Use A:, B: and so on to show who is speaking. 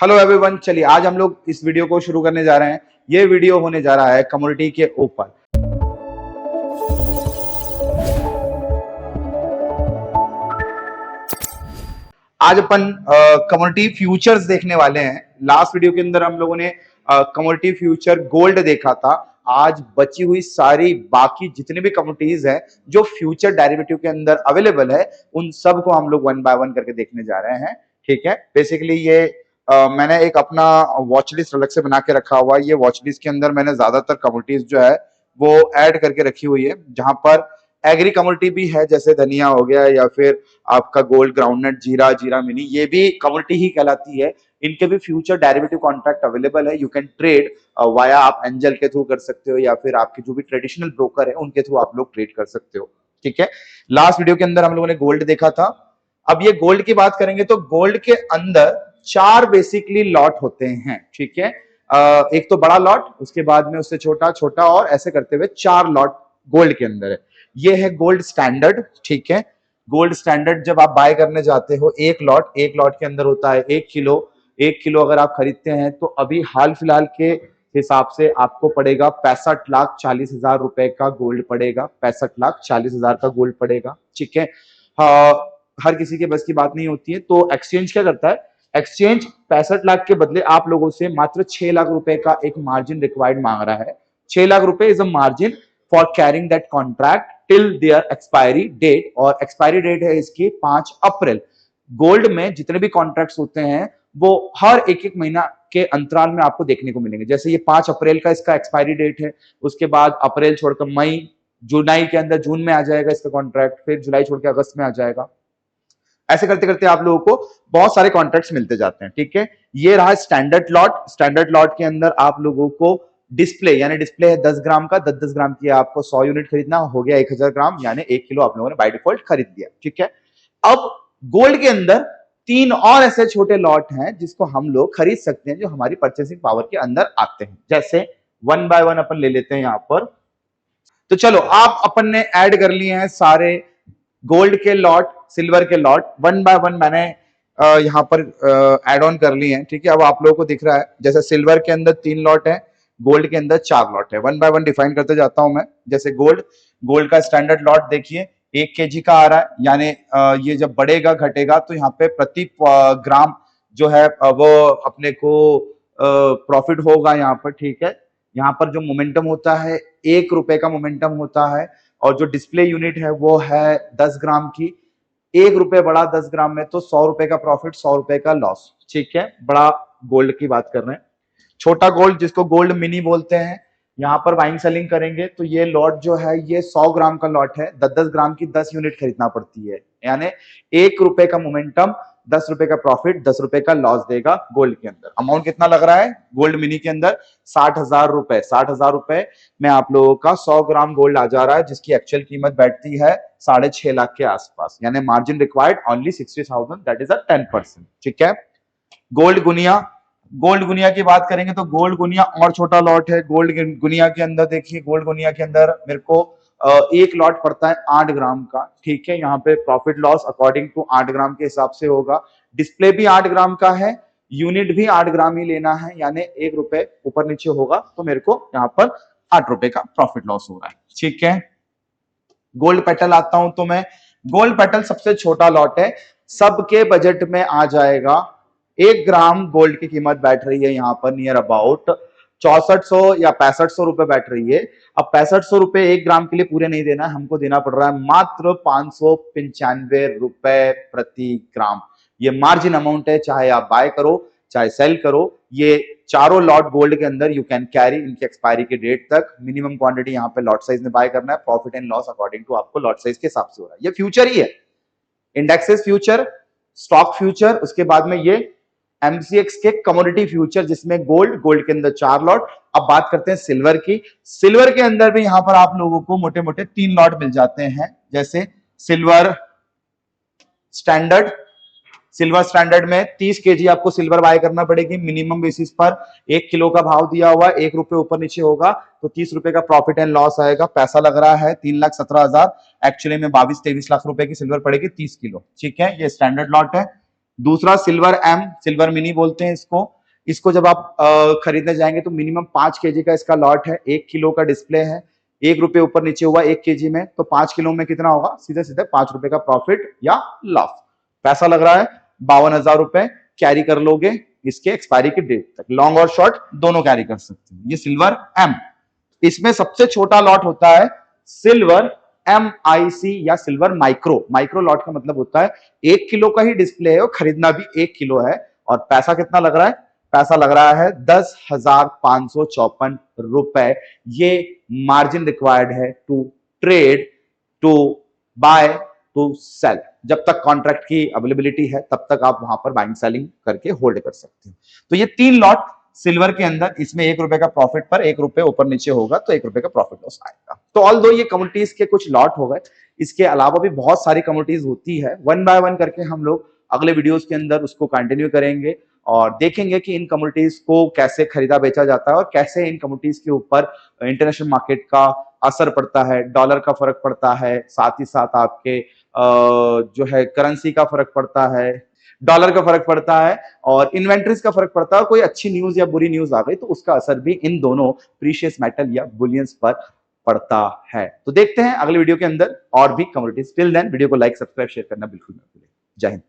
A: Hello everyone, चलिए आज हम लोग इस वीडियो को शुरू करने जा रहे हैं। ये वीडियो होने जा रहा है कमोडिटी के ऊपर। आज अपन कमोडिटी फ्यूचर्स देखने वाले हैं। लास्ट वीडियो के अंदर हम लोगों ने कमोडिटी फ्यूचर गोल्ड देखा था। आज बची हुई सारी बाकी जितने भी कमोडिटीज हैं जो फ्यूचर डेरिवेटिव के अंदर अवेलेबल है, उन सब को हम लोग वन बाय वन करके देखने जा रहे हैं। ठीक है, बेसिकली ये मैंने एक अपना वॉच लिस्ट अलग से बना के रखा हुआ है। ये वॉच लिस्ट के अंदर मैंने ज्यादातर कमोडिटीज जो है वो ऐड करके रखी हुई है, जहां पर एग्री कमोडिटी भी है, जैसे धनिया हो गया या फिर आपका गोल्ड, ग्राउंडनट, जीरा, जीरा मिनी, ये भी कमोडिटी ही कहलाती है। इनके भी फ्यूचर डेरिवेटिव कॉन्ट्रैक्ट अवेलेबल है। यू कैन ट्रेड वाया, आप एंजल के थ्रू कर सकते हो या फिर आपके जो भी ट्रेडिशनल ब्रोकर है उनके थ्रू आप लोग ट्रेड कर सकते हो। ठीक है, लास्ट वीडियो के अंदर हम लोगों ने गोल्ड देखा था। अब ये गोल्ड की बात करेंगे तो गोल्ड के अंदर चार बेसिकली लॉट होते हैं। ठीक है, एक तो बड़ा लॉट, उसके बाद में उससे छोटा, छोटा और ऐसे करते हुए चार लॉट गोल्ड के अंदर है। ये है गोल्ड स्टैंडर्ड। ठीक है, गोल्ड स्टैंडर्ड जब आप बाय करने जाते हो एक लॉट के अंदर होता है 1 किलो। 1 किलो अगर आप खरीदते हैं तो अभी हाल फिलहाल के हिसाब से आपको पड़ेगा 65,40,000 रुपए का गोल्ड पड़ेगा। 65,40,000 का गोल्ड पड़ेगा। ठीक है, हर किसी के बस की बात नहीं होती है। तो एक्सचेंज क्या करता है, एक्सचेंज 65 लाख के बदले आप लोगों से मात्र 6 लाख रुपए का एक मार्जिन रिक्वायर्ड मांग रहा है। 6 लाख रुपए is a margin for carrying that contract till their expiry date, और एक्सपायरी डेट है इसकी 5 अप्रैल। गोल्ड में जितने भी कॉन्ट्रैक्ट्स होते हैं वो हर एक एक महीना के अंतराल में आपको देखने को मिलेंगे। जैसे ये 5 अप्रैल का इसका एक्सपायरी डेट है, उसके बाद अप्रैल छोड़कर मई, जुलाई के अंदर जून में आ जाएगा इसका कॉन्ट्रैक्ट, फिर जुलाई छोड़ के अगस्त में आ जाएगा। ऐसे करते करते आप लोगों को बहुत सारे कॉन्ट्रैक्ट्स मिलते जाते हैं। ठीक है, ये रहा स्टैंडर्ड लॉट। स्टैंडर्ड लॉट के अंदर आप लोगों को डिस्प्ले, यानी डिस्प्ले है 10 ग्राम का, 10-10 ग्राम की आपको 100 यूनिट खरीदना हो गया 1000 ग्राम, यानी 1 किलो आप लोगों ने बाय डिफॉल्ट खरीद लिया। ठीक है, अब गोल्ड के अंदर 3 और ऐसे छोटे लॉट हैं जिसको हम लोग खरीद सकते हैं, जो हमारी परचेसिंग पावर के अंदर आते हैं। जैसे वन बाय वन अपन ले लेते हैं यहां पर। तो चलो, आप अपन ने ऐड कर लिए हैं सारे गोल्ड के लॉट, सिल्वर के लॉट, वन बाय वन मैंने यहां पर ऐड ऑन कर लिए हैं। ठीक है, अब आप लोगों को दिख रहा है जैसे सिल्वर के अंदर 3 लॉट है, गोल्ड के अंदर 4 लॉट है। वन बाय वन डिफाइन करते जाता हूं मैं। जैसे गोल्ड का स्टैंडर्ड लॉट देखिए 1 केजी का आ रहा है, यानी ये जब बढ़ेगा घटेगा तो यहाँ पे प्रति ग्राम जो है वो अपने को प्रॉफिट होगा यहाँ पर। ठीक है, यहाँ पर जो मोमेंटम होता है 1 रुपए का मोमेंटम होता है, और जो डिस्प्ले यूनिट है वो है 10 ग्राम की। 1 रुपए बढ़ा 10 ग्राम में तो 100 रुपए का प्रॉफिट, 100 रुपए का लॉस। ठीक है, बड़ा गोल्ड की बात कर रहे हैं। छोटा गोल्ड जिसको गोल्ड मिनी बोलते हैं, यहाँ पर बाइंग सेलिंग करेंगे तो ये लॉट जो है ये 100 ग्राम का लॉट है। 10-10 ग्राम की 10 यूनिट खरीदना पड़ती है, यानी 1 रुपए का मोमेंटम, 10 रुपए का प्रॉफिट, 10 रुपए का लॉस देगा गोल्ड के अंदर। अमाउंट कितना लग रहा है गोल्ड मिनी के अंदर? 60,000 रुपए। 60,000 रुपए में आप लोगों का 100 ग्राम गोल्ड आ जा रहा है, जिसकी एक्चुअल कीमत बैठती है 6.5 लाख के आसपास, यानी margin required only 60,000, that is a 10%। ठीक है, गोल्ड गुनिया की बात करेंगे तो गोल्ड गुनिया और छोटा लॉट है। गोल्ड गुनिया के अंदर देखिए, गोल्ड गुनिया के अंदर मेरे को एक लॉट पड़ता है 8 ग्राम का। ठीक है, यहाँ पे प्रॉफिट लॉस अकॉर्डिंग टू 8 ग्राम के हिसाब से होगा। डिस्प्ले भी 8 ग्राम का है, यूनिट भी 8 ग्राम ही लेना है, यानी 1 रुपए ऊपर नीचे होगा तो मेरे को यहाँ पर 8 रुपए का प्रॉफिट लॉस हो रहा है। ठीक है, गोल्ड पेटल आता हूं तो मैं, गोल्ड पेटल सबसे छोटा लॉट है, सबके बजट में आ जाएगा। 1 ग्राम गोल्ड की कीमत बैठ रही है यहाँ पर नियर अबाउट 6400 या 6500 रुपए बैठ रही है। अब 6500 रुपए 1 ग्राम के लिए पूरे नहीं देना है, हमको देना पड़ रहा है मात्र 595 रुपए प्रति ग्राम। ये मार्जिन अमाउंट है, चाहे आप बाय करो चाहे सेल करो। ये चारों लॉट गोल्ड के अंदर यू कैन कैरी इनकी एक्सपायरी के डेट तक। मिनिमम क्वांटिटी यहाँ पे लॉट साइज में बाय करना है। Profit and loss according to आपको लॉट साइज के हिसाब से हो रहा है। ये फ्यूचर ही है, इंडेक्सेस फ्यूचर, स्टॉक फ्यूचर, उसके बाद में ये एमसीएक्स के कमोडिटी फ्यूचर जिसमें गोल्ड के अंदर 4 लॉट। अब बात करते हैं सिल्वर की। सिल्वर के अंदर भी यहां पर आप लोगों को मोटे मोटे 3 लॉट मिल जाते हैं। जैसे सिल्वर स्टैंडर्ड, सिल्वर स्टैंडर्ड में 30 केजी आपको सिल्वर बाय करना पड़ेगी मिनिमम बेसिस पर। 1 किलो का भाव दिया हुआ, 1 रुपए ऊपर नीचे होगा तो 30 रुपए का प्रॉफिट एंड लॉस आएगा। पैसा लग रहा है 3,17,000, एक्चुअली में 22-23 लाख रुपए की सिल्वर पड़ेगी 30 किलो। ठीक है, ये स्टैंडर्ड लॉट है। दूसरा सिल्वर एम, सिल्वर मिनी बोलते हैं इसको। इसको जब आप खरीदने जाएंगे तो मिनिमम 5 केजी का इसका लॉट है, 1 किलो का डिस्प्ले है, 1 रुपए ऊपर नीचे हुआ 1 केजी में, तो 5 किलो में कितना होगा, सीधे सीधे 5 रुपए का प्रॉफिट या लॉस। पैसा लग रहा है 52,000 रुपए, कैरी कर लोगे इसके एक्सपायरी की डेट तक, लॉन्ग और शॉर्ट दोनों कैरी कर सकते हो। ये सिल्वर एम। इसमें सबसे छोटा लॉट होता है सिल्वर MIC या सिल्वर माइक्रो। माइक्रो लॉट का मतलब होता है 1 किलो का ही डिस्प्ले है और खरीदना भी 1 किलो है, और पैसा कितना लग रहा है, पैसा लग रहा है 10,554 रुपए। ये मार्जिन रिक्वायर्ड है to trade, to buy, to sell. जब तक कॉन्ट्रैक्ट की अवेलेबिलिटी है तब तक आप वहां पर बाइंग सेलिंग करके होल्ड कर सकते हो। तो ये 3 लॉट सिल्वर के अंदर, इसमें 1 रुपए का प्रॉफिट पर 1 रुपए ऊपर नीचे होगा तो 1 रुपए का प्रॉफिट लॉस आएगा। तो ऑल दो ये कम्युनिटीज के कुछ लॉट हो गए, इसके अलावा भी बहुत सारी कम्युनिटीज होती है, वन बाय वन करके हम लोग अगले वीडियोस के अंदर उसको कंटिन्यू करेंगे और देखेंगे कि इन कम्युनिटीज को कैसे खरीदा बेचा जाता है और कैसे इन कम्युनिटीज के ऊपर इंटरनेशनल मार्केट का असर पड़ता है, डॉलर का फर्क पड़ता है, साथ ही साथ आपके जो है करेंसी का फर्क पड़ता है, डॉलर का फर्क पड़ता है और इन्वेंट्रीज का फर्क पड़ता है। कोई अच्छी न्यूज या बुरी न्यूज आ गई तो उसका असर भी इन दोनों प्रीशियस मेटल या बुलियंस पर पड़ता है। तो देखते हैं अगले वीडियो के अंदर और भी कमोडिटीज। टिल देन वीडियो को लाइक, सब्सक्राइब, शेयर करना बिल्कुल मत भूलिए। जय हिंद।